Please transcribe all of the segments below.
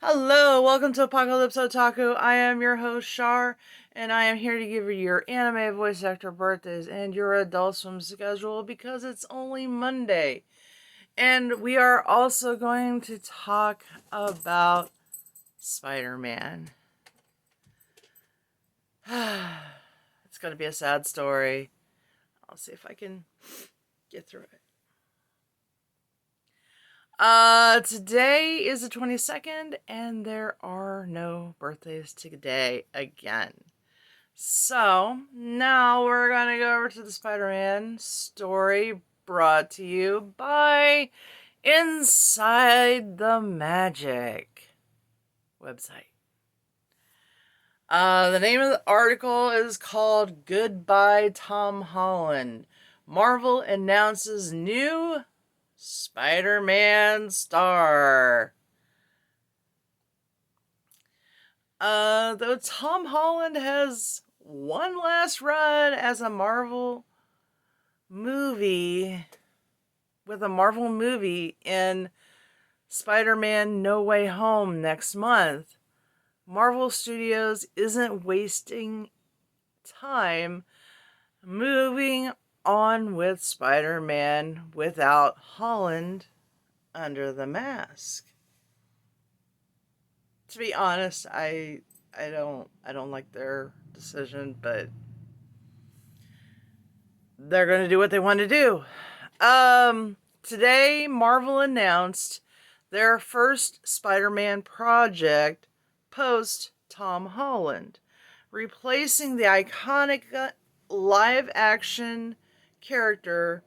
Hello, welcome to Apocalypse Otaku. I am your host, Shar, and I am here to give you your anime voice actor birthdays and your Adult Swim schedule because it's only Monday. And we are also going to talk about Spider Man. It's going to be a sad story. I'll see if I can get through it. Today is the 22nd, and there are no birthdays today again. So, now we're gonna go over to the Spider-Man story brought to you by Inside the Magic website. The name of the article is called Goodbye Tom Holland. Marvel announces new Spider-Man star. Though Tom Holland has one last run as a Marvel movie, with a Marvel movie in Spider-Man No Way Home next month, Marvel Studios isn't wasting time moving on with Spider-Man without Holland under the mask. To be honest, I don't like their decision, but they're going to do what they want to do. Today Marvel announced their first Spider-Man project post Tom Holland, replacing the iconic live action character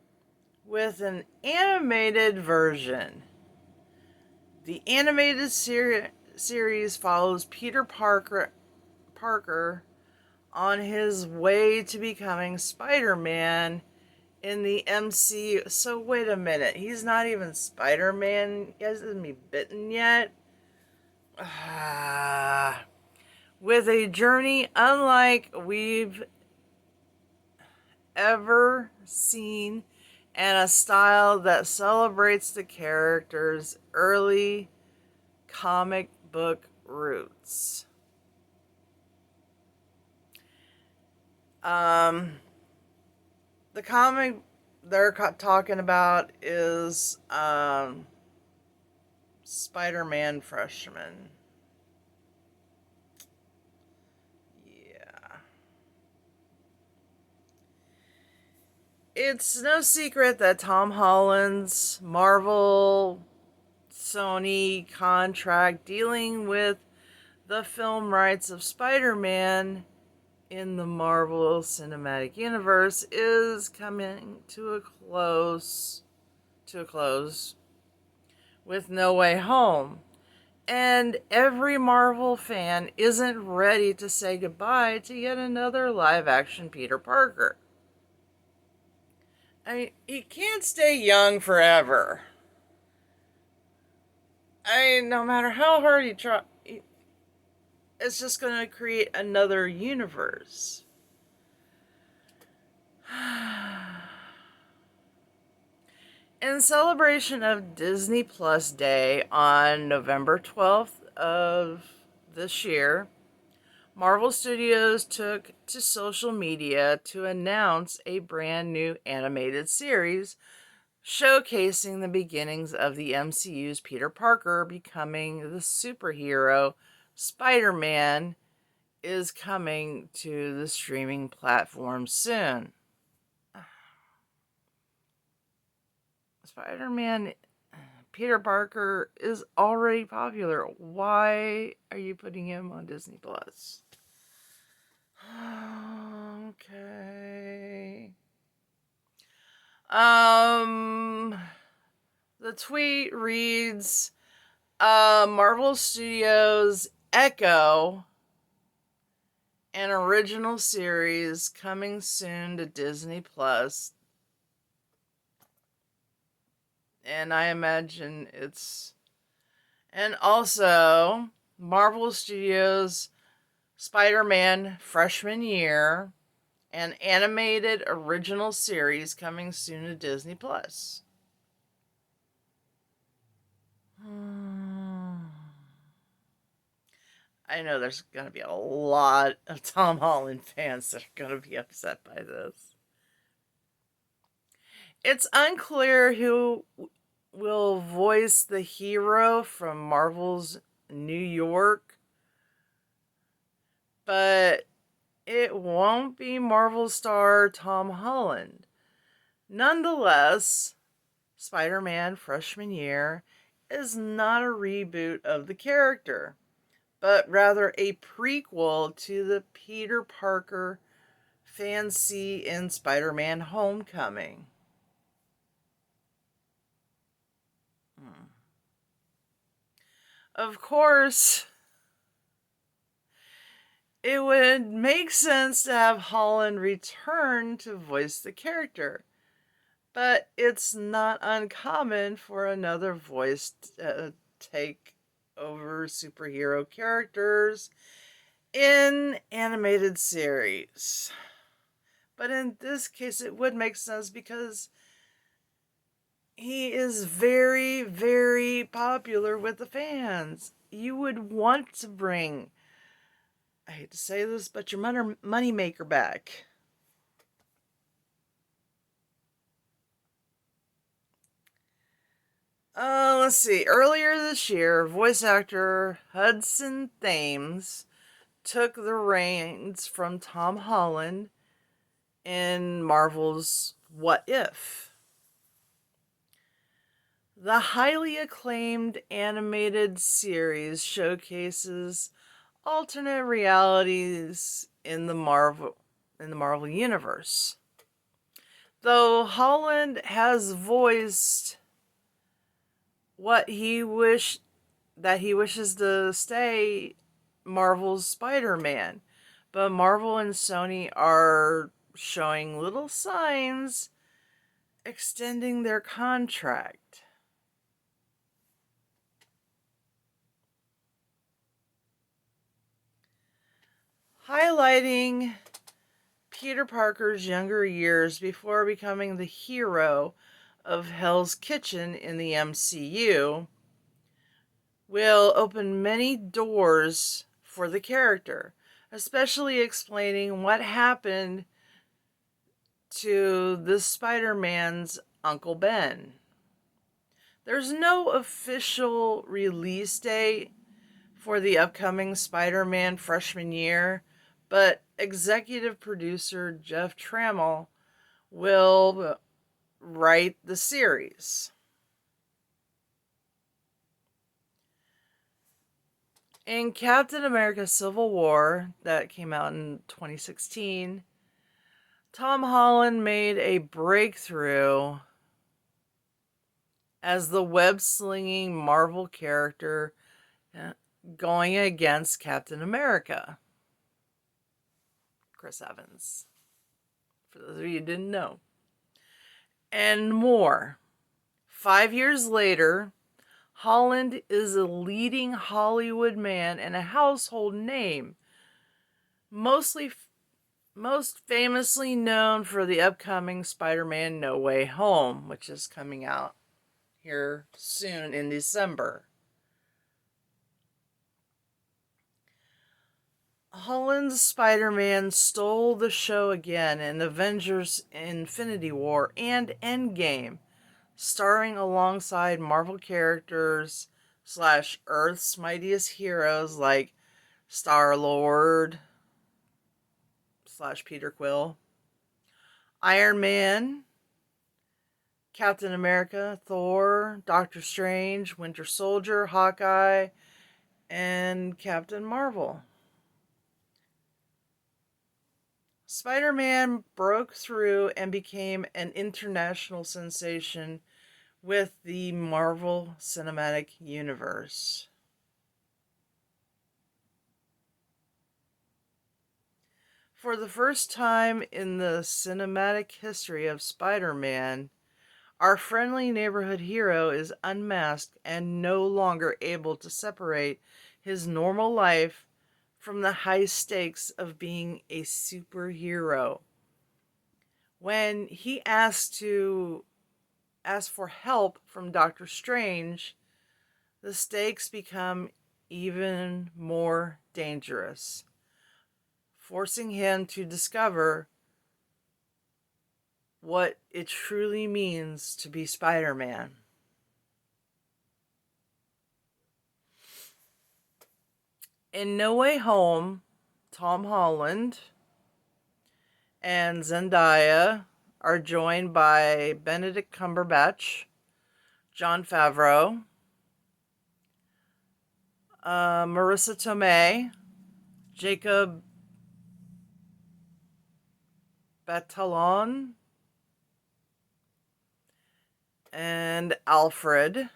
with an animated version. The animated series follows Peter Parker on his way to becoming Spider-Man in the MCU. So wait a minute, he's not even Spider-Man. He hasn't been bitten yet. With a journey unlike we've ever seen and a style that celebrates the character's early comic book roots. The comic they're talking about is Spider-Man Freshman. Yeah. It's no secret that Tom Holland's Marvel Sony contract dealing with the film rights of Spider-Man in the Marvel Cinematic Universe is coming to a close with No Way Home. And every Marvel fan isn't ready to say goodbye to yet another live action Peter Parker. I mean, he can't stay young forever. I mean, no matter how hard you try, it's just going to create another universe. In celebration of Disney Plus Day on November 12th of this year, Marvel Studios took to social media to announce a brand new animated series showcasing the beginnings of the MCU's Peter Parker becoming the superhero. Spider-Man is coming to the streaming platform soon. Spider-Man Peter Parker is already popular. Why are you putting him on Disney Plus? Okay. The tweet reads, Marvel Studios Echo, an original series coming soon to Disney Plus. And I imagine it's... And also, Marvel Studios Spider-Man Freshman Year, an animated original series coming soon to Disney Plus. I know there's going to be a lot of Tom Holland fans that are going to be upset by this. It's unclear who will voice the hero from Marvel's New York, but it won't be Marvel star Tom Holland. Nonetheless, Spider Man Freshman Year is not a reboot of the character, but rather a prequel to the Peter Parker fans see in Spider Man Homecoming. Of course, it would make sense to have Holland return to voice the character, but it's not uncommon for another voice to take over superhero characters in animated series. But in this case, it would make sense because he is very, very popular with the fans. You would want to bring, I hate to say this, but your money maker back. Let's see. Earlier this year, voice actor Hudson Thames took the reins from Tom Holland in Marvel's What If. The highly acclaimed animated series showcases alternate realities in the Marvel universe. Though Holland has voiced what he wishes to stay Marvel's Spider-Man, but Marvel and Sony are showing little signs extending their contract. Highlighting Peter Parker's younger years before becoming the hero of Hell's Kitchen in the MCU will open many doors for the character, especially explaining what happened to the Spider-Man's Uncle Ben. There's no official release date for the upcoming Spider-Man Freshman Year, but executive producer Jeff Trammell will write the series. In Captain America Civil War, that came out in 2016, Tom Holland made a breakthrough as the web-slinging Marvel character going against Captain America, Chris Evans, for those of you who didn't know, and more. 5 years later, Holland is a leading Hollywood man and a household name, most famously known for the upcoming Spider-Man No Way Home, which is coming out here soon in December. Holland's Spider-Man stole the show again in Avengers Infinity War and Endgame, starring alongside Marvel characters / Earth's mightiest heroes like Star-Lord / Peter Quill, Iron Man, Captain America, Thor, Doctor Strange, Winter Soldier, Hawkeye, and Captain Marvel. Spider-Man broke through and became an international sensation with the Marvel Cinematic Universe. For the first time in the cinematic history of Spider-Man, our friendly neighborhood hero is unmasked and no longer able to separate his normal life from the high stakes of being a superhero. When he asked for help from Doctor Strange, the stakes become even more dangerous, forcing him to discover what it truly means to be Spider-Man. In No Way Home, Tom Holland and Zendaya are joined by Benedict Cumberbatch, Jon Favreau, Marissa Tomei, Jacob Batalon, and Alfred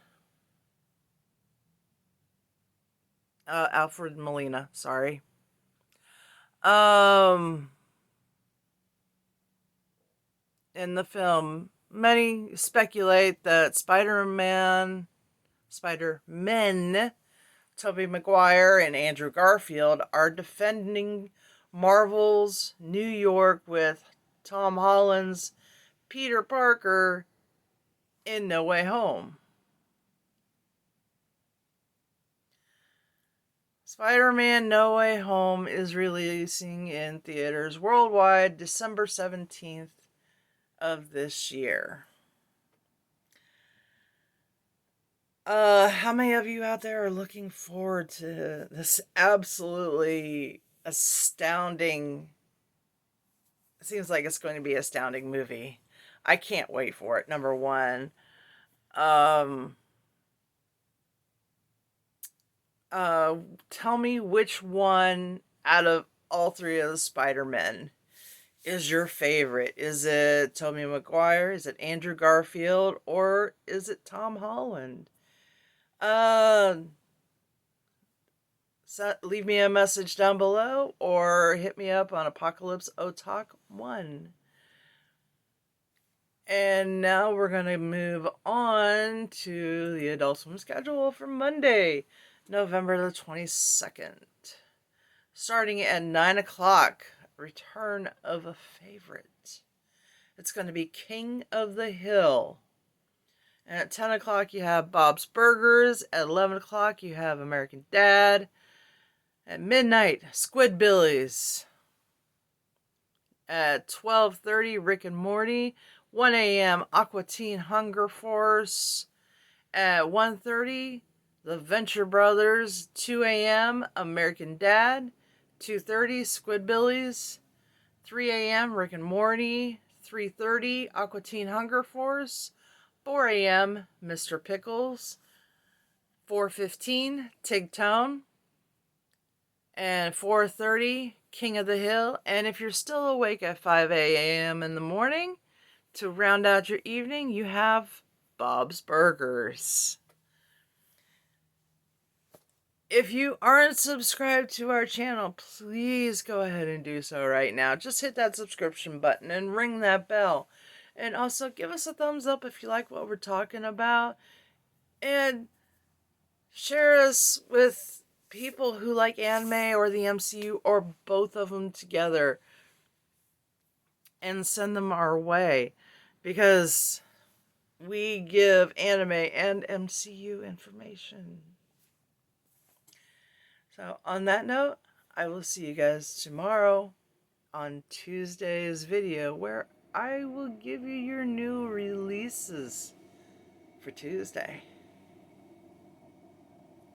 Molina, sorry. In the film, many speculate that Spider-Men, Tobey Maguire and Andrew Garfield are defending Marvel's New York with Tom Holland's Peter Parker in No Way Home. Spider-Man No Way Home is releasing in theaters worldwide December 17th of this year. How many of you out there are looking forward to this absolutely astounding, it seems like it's going to be an astounding movie. I can't wait for it, number one. Tell me which one out of all three of the Spider-Men is your favorite. Is it Tobey Maguire? Is it Andrew Garfield? Or is it Tom Holland? Leave me a message down below or hit me up on Apocalypse Otaku 1. And now we're going to move on to the Adult Swim schedule for Monday, November the 22nd. Starting at 9 o'clock, Return of a Favorite. It's going to be King of the Hill. And at 10 o'clock, you have Bob's Burgers. At 11 o'clock, you have American Dad. At midnight, Squidbillies. At 12:30, Rick and Morty. 1 a.m., Aqua Teen Hunger Force. At 1:30, The Venture Brothers. 2 a.m., American Dad. 2:30, Squidbillies. 3 a.m., Rick and Morty. 3:30, Aqua Teen Hunger Force. 4 a.m., Mr. Pickles. 4:15, Tig Tone. And 4:30, King of the Hill. And if you're still awake at 5 a.m. in the morning, to round out your evening, you have Bob's Burgers. If you aren't subscribed to our channel, please go ahead and do so right now. Just hit that subscription button and ring that bell. And also give us a thumbs up if you like what we're talking about. And share us with people who like anime or the MCU or both of them together. And send them our way. Because we give anime and MCU information. So on that note, I will see you guys tomorrow on Tuesday's video where I will give you your new releases for Tuesday.